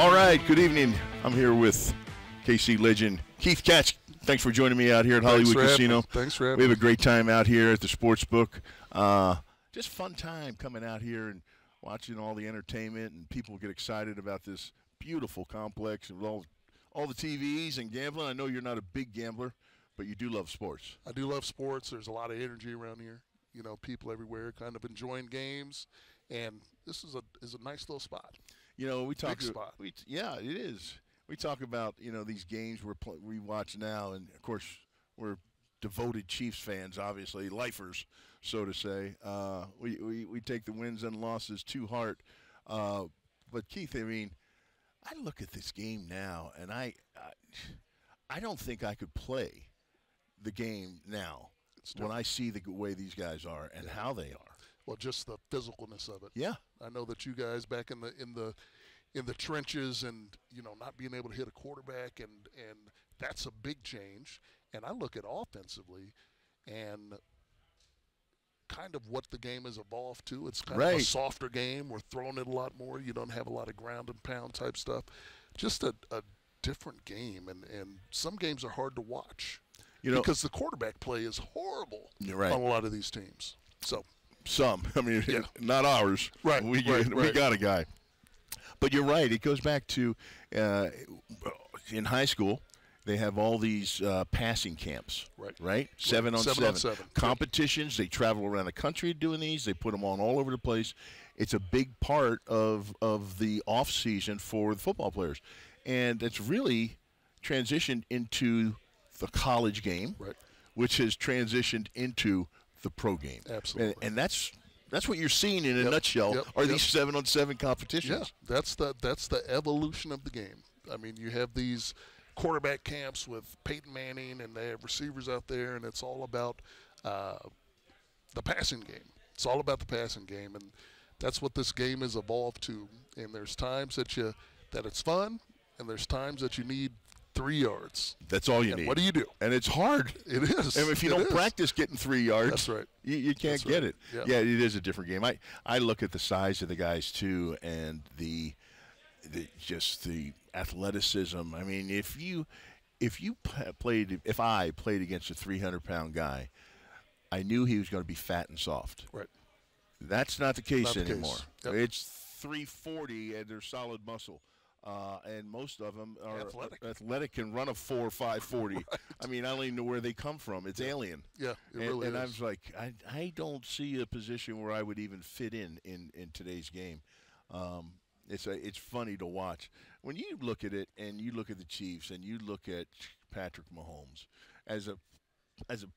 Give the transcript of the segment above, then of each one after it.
All right, good evening. I'm here with KC legend Keith Katz. Thanks for joining me out here at Hollywood Casino. Thanks for having me. We me. have a great time out here at the sports book. Just fun time coming out here and watching all the entertainment, and people get excited about this beautiful complex and all the TVs and gambling. I know you're not a big gambler, but you do love sports. I do love sports. There's a lot of energy around here. You know, people everywhere kind of enjoying games, and this is a nice little spot. You know, we talk. Big spot. Yeah, it is. We talk about these games we watch now, and of course we're devoted Chiefs fans, obviously lifers, so to say. We take the wins and losses to heart. But Keith, I mean, I look at this game now, and I don't think I could play the game now when I see the way these guys are and how they are. Well, just the physicalness of it. Yeah. I know that you guys back in the trenches and, not being able to hit a quarterback, and that's a big change. And I look at offensively and kind of what the game has evolved to. It's kind of a softer game. We're throwing it a lot more. You don't have a lot of ground and pound type stuff. Just a different game, and some games are hard to watch because the quarterback play is horrible on a lot of these teams. So some, I mean, not ours. Right. We got a guy. But you're right. It goes back to in high school, they have all these passing camps, right? 7-on-7 competitions. They travel around the country doing these. They put them on all over the place. It's a big part of the off season for the football players, and it's really transitioned into the college game, which has transitioned into the pro game. Absolutely. And that's what you're seeing in a nutshell. Are these 7-on-7 competitions? Yeah, that's the evolution of the game. I mean, you have these quarterback camps with Peyton Manning, and they have receivers out there, and it's all about the passing game. It's all about the passing game, and that's what this game has evolved to. And there's times that it's fun, and there's times that you need 3 yards. That's all you need. What do you do? And it's hard. It is. And if you don't practice getting 3 yards, that's right. You can't get it. Yeah, it is a different game. I look at the size of the guys too, and just the athleticism. I mean, if I played against a 300-pound guy, I knew he was going to be fat and soft. Right. That's not the case anymore. Yep. It's 340 and they're solid muscle. And most of them are athletic, can run a 4 or 5.40. Right. I mean, I don't even know where they come from. It's alien. Yeah, it really is. And I was like, I don't see a position where I would even fit in today's game. It's funny to watch. When you look at it and you look at the Chiefs and you look at Patrick Mahomes as a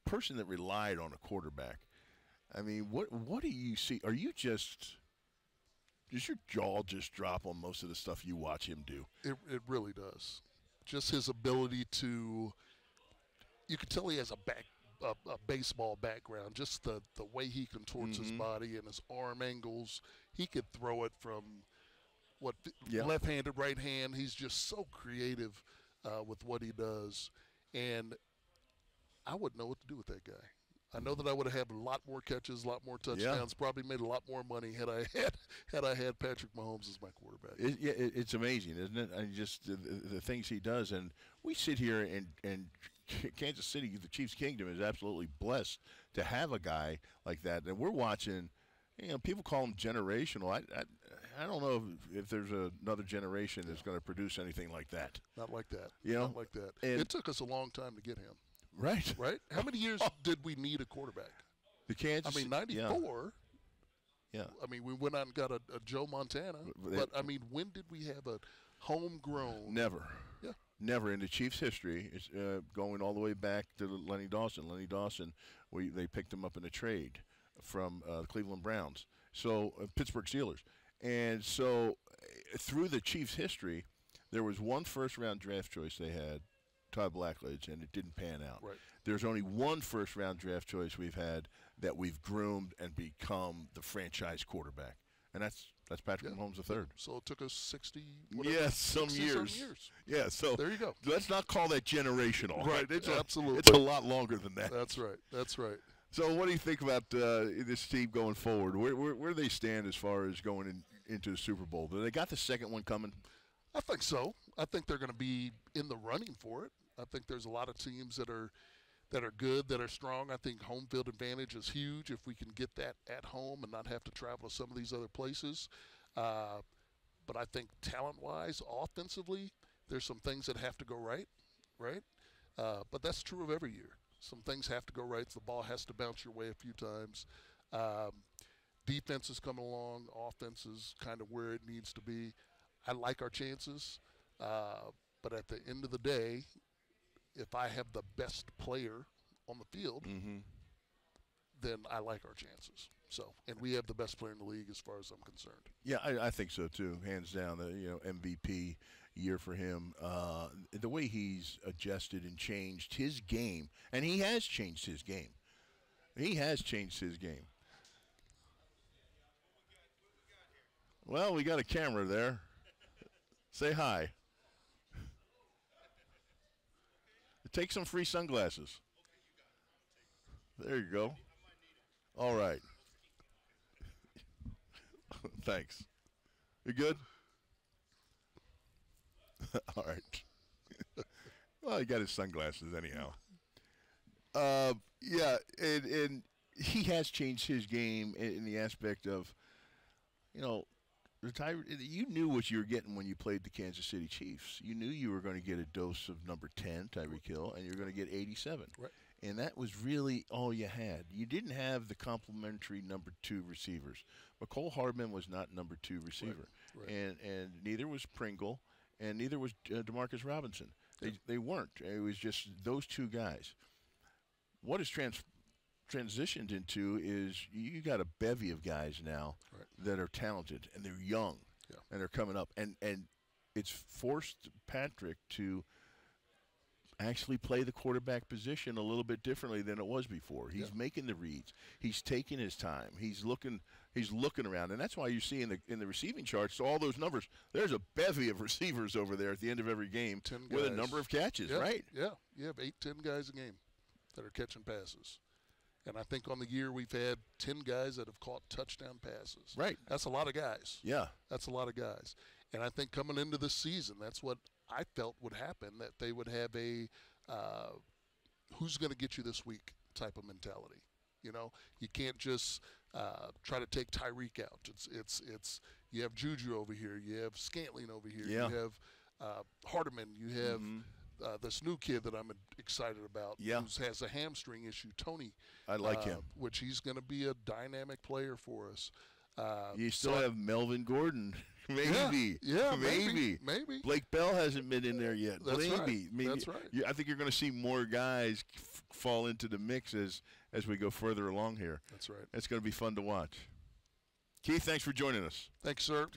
person that relied on a quarterback, I mean, what do you see? Are you does your jaw just drop on most of the stuff you watch him do? It really does. Just his ability to, you can tell he has a baseball background. Just the way he contorts his body and his arm angles. He could throw it from left-handed, right hand. He's just so creative with what he does. And I wouldn't know what to do with that guy. I know that I would have had a lot more catches, a lot more touchdowns, probably made a lot more money had I had Patrick Mahomes as my quarterback. It's amazing, isn't it? Just the things he does. And we sit here and Kansas City, the Chiefs Kingdom, is absolutely blessed to have a guy like that. And we're watching, people call him generational. I don't know if there's another generation that's going to produce anything like that. Not like that. Not like that. And it took us a long time to get him. Right. How many years did we need a quarterback? The Kansas. I mean, 94. Yeah. I mean, we went out and got a Joe Montana. But I mean, when did we have a homegrown? Never. Yeah. Never in the Chiefs' history. It's going all the way back to Lenny Dawson. Lenny Dawson, they picked him up in a trade from the Cleveland Browns. So Pittsburgh Steelers. And so through the Chiefs' history, there was one first-round draft choice they had, Todd Blackledge, and it didn't pan out. Right. There's only one first-round draft choice we've had that we've groomed and become the franchise quarterback, and that's Patrick Mahomes III. So it took us 60 some years. Yeah, so there you go. Let's not call that generational. Right, absolutely. It's a lot longer than that. That's right. So what do you think about this team going forward? Where do they stand as far as going into the Super Bowl? Do they got the second one coming? I think so. I think they're going to be in the running for it. I think there's a lot of teams that are good, that are strong. I think home field advantage is huge if we can get that at home and not have to travel to some of these other places. But I think talent-wise, offensively, there's some things that have to go right? But that's true of every year. Some things have to go right. The ball has to bounce your way a few times. Defense is coming along. Offense is kind of where it needs to be. I like our chances. But at the end of the day, if I have the best player on the field, then I like our chances. So, and we have the best player in the league as far as I'm concerned. Yeah, I think so too. Hands down, MVP year for him. The way he's adjusted and changed his game, and he has changed his game. He has changed his game. Well, we got a camera there. Say hi. Take some free sunglasses. There you go. All right. Thanks. You good? All right. Well, he got his sunglasses anyhow. Yeah, and he has changed his game in the aspect of, you knew what you were getting when you played the Kansas City Chiefs. You knew you were going to get a dose of number 10, Tyreek Hill, and you're going to get 87. Right. And that was really all you had. You didn't have the complimentary number 2 receivers. McCole Hardman was not number 2 receiver. Right. And neither was Pringle, and neither was DeMarcus Robinson. They weren't. It was just those 2 guys. What has transitioned into is you got a bevy of guys now that are talented, and they're young, and they're coming up. And it's forced Patrick to actually play the quarterback position a little bit differently than it was before. He's making the reads. He's taking his time. He's looking around, and that's why you see in the receiving charts, so all those numbers, there's a bevy of receivers over there at the end of every game with a number of catches, right? Yeah, you have 8-10 guys a game that are catching passes. And I think on the year we've had 10 guys that have caught touchdown passes. Right. That's a lot of guys. Yeah. That's a lot of guys. And I think coming into this season, that's what I felt would happen, that they would have a who's going to get you this week type of mentality. You can't just try to take Tyreek out. It's you have Juju over here, you have Scantling over here, you have Hardeman, you have this new kid that I'm excited about, who has a hamstring issue, Tony. I like him. Which he's going to be a dynamic player for us. You still have Melvin Gordon. Maybe. Yeah, maybe. Blake Bell hasn't been in there yet. That's maybe. Right. That's right. I think you're going to see more guys fall into the mix as we go further along here. That's right. It's going to be fun to watch. Keith, thanks for joining us. Thanks, sir.